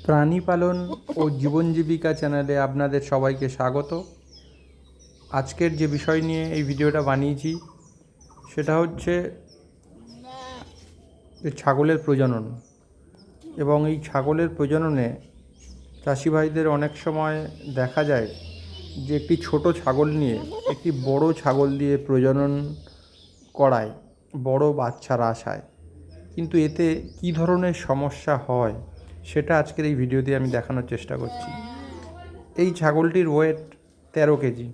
প্রাণী পালন ও জীবন জীবিকা চ্যানেলে আপনাদের সবাইকে স্বাগত। আজকের যে বিষয় নিয়ে এই ভিডিওটা বানিয়েছি সেটা হচ্ছে ছাগলের প্রজনন। এবং এই ছাগলের প্রজননে চাষি ভাইদের অনেক সময় দেখা যায় যে একটি ছোট ছাগল নিয়ে একটি বড় ছাগল দিয়ে প্রজনন করায় বড় বাচ্চার আশায়, কিন্তু এতে কী ধরনের সমস্যা হয় সেটা আজকের এই ভিডিওতে আমি দেখানোর চেষ্টা করছি। এই ছাগলটির ওয়েট 13 কেজি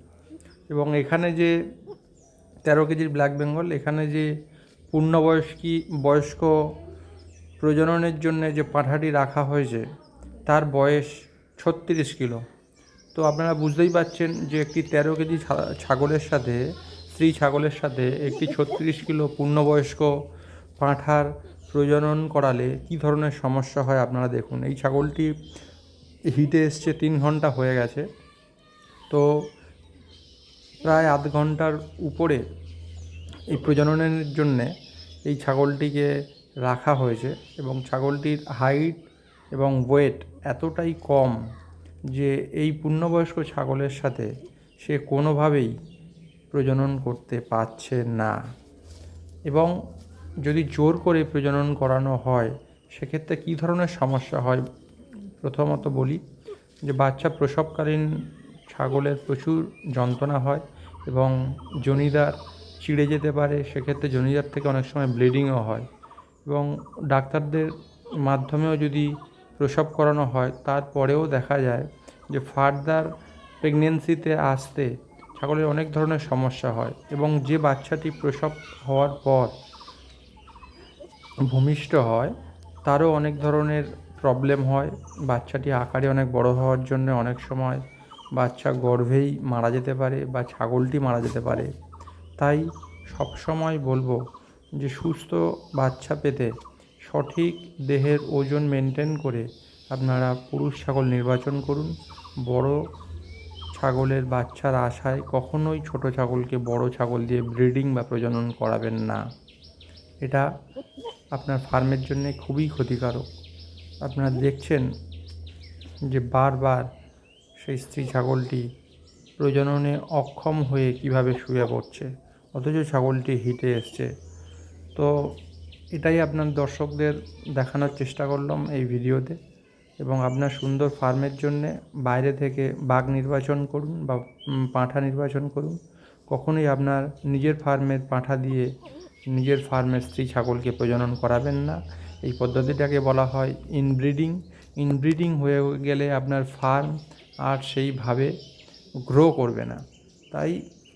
এবং এখানে যে 13 কেজির ব্ল্যাক বেঙ্গল, এখানে যে বয়স্ক প্রজননের জন্য যে পাঁঠাটি রাখা হয়েছে তার বয়স 36 কিলো। তো আপনারা বুঝতেই পারছেন যে একটি 13 কেজি স্ত্রী ছাগলের সাথে একটি 36 কিলো পূর্ণবয়স্ক পাঁঠার প্রজনন করালে কী ধরনের সমস্যা হয় আপনারা দেখুন। এই ছাগলটি হিটে এসছে 3 ঘন্টা হয়ে গেছে, তো প্রায় আধ ঘন্টার উপরে এই প্রজননের জন্যে এই ছাগলটিকে রাখা হয়েছে এবং ছাগলটির হাইট এবং ওয়েট এতটাই কম যে এই পূর্ণবয়স্ক ছাগলের সাথে সে কোনোভাবেই প্রজনন করতে পারছে না। এবং যদি জোর করে প্রজনন করানো হয় সেক্ষেত্রে কী ধরনের সমস্যা হয় প্রথমত বলি যে বাচ্চা প্রসবকালীন ছাগলের প্রচুর যন্ত্রণা হয় এবং জনিদার চিড়ে যেতে পারে, সেক্ষেত্রে জনিদার থেকে অনেক সময় ব্লিডিংও হয় এবং ডাক্তারদের মাধ্যমেও যদি প্রসব করানো হয় তারপরেও দেখা যায় যে ফার্দার প্রেগনেন্সিতে আসতে ছাগলের অনেক ধরনের সমস্যা হয় এবং যে বাচ্চাটি প্রসব হওয়ার পর ভূমিষ্ঠ হয় তারও অনেক ধরনের প্রবলেম হয়। বাচ্চাটি আকারে অনেক বড় হওয়ার জন্য অনেক সময় বাচ্চা গর্ভেই মারা যেতে পারে বা ছাগলটি মারা যেতে পারে। তাই সবসময় বলবো যে সুস্থ বাচ্চা পেতে সঠিক দেহের ওজন মেনটেন করে আপনারা পুরুষ ছাগল নির্বাচন করুন। বড় ছাগলের বাচ্চার আশায় কখনোই ছোট ছাগলকে বড় ছাগল দিয়ে ব্রিডিং বা প্রজনন করাবেন না। এটা আপনার ফার্মের জন্য খুবই ক্ষতিকারক। আপনারা দেখছেন যে বারবার সেই স্ত্রী ছাগলটি প্রজননে অক্ষম হয়ে কিভাবে শুয়ে পড়ছে, অথচ ছাগলটি হিটে এসছে। তো এটাই আপনার দর্শকদের দেখানোর চেষ্টা করলাম এই ভিডিওতে। এবং আপনার সুন্দর ফার্মের জন্যে বাইরে থেকে বাঘ নির্বাচন করুন বা পাঁঠা নির্বাচন করুন। কখনোই আপনার নিজের ফার্মের পাঁঠা দিয়ে নিজের ফার্মের স্ত্রী ছাগলকে প্রজনন করাবেন না। এই পদ্ধতিটাকে বলা হয় ইনব্রিডিং। ইনব্রিডিং হয়ে গেলে আপনার ফার্ম আর সেইভাবে গ্রো করবে না। তাই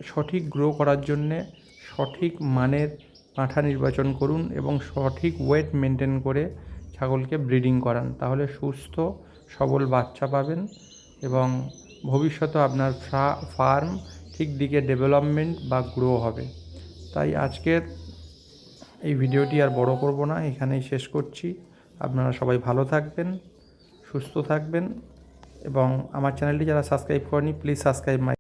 সঠিক গ্রো করার জন্যে সঠিক মানের পাঁঠা নির্বাচন করুন এবং সঠিক ওয়েট মেনটেন করে ছাগলকে ব্রিডিং করান, তাহলে সুস্থ সবল বাচ্চা পাবেন এবং ভবিষ্যতে আপনার ফার্ম ঠিক দিকে ডেভেলপমেন্ট বা গ্রো হবে। তাই আজকের এই ভিডিওটি আর বড় করব না, এখানেই শেষ করছি। আপনারা সবাই ভালো থাকবেন, সুস্থ থাকবেন এবং আমার চ্যানেলটি যারা সাবস্ক্রাইব করেনি প্লিজ সাবস্ক্রাইব মাই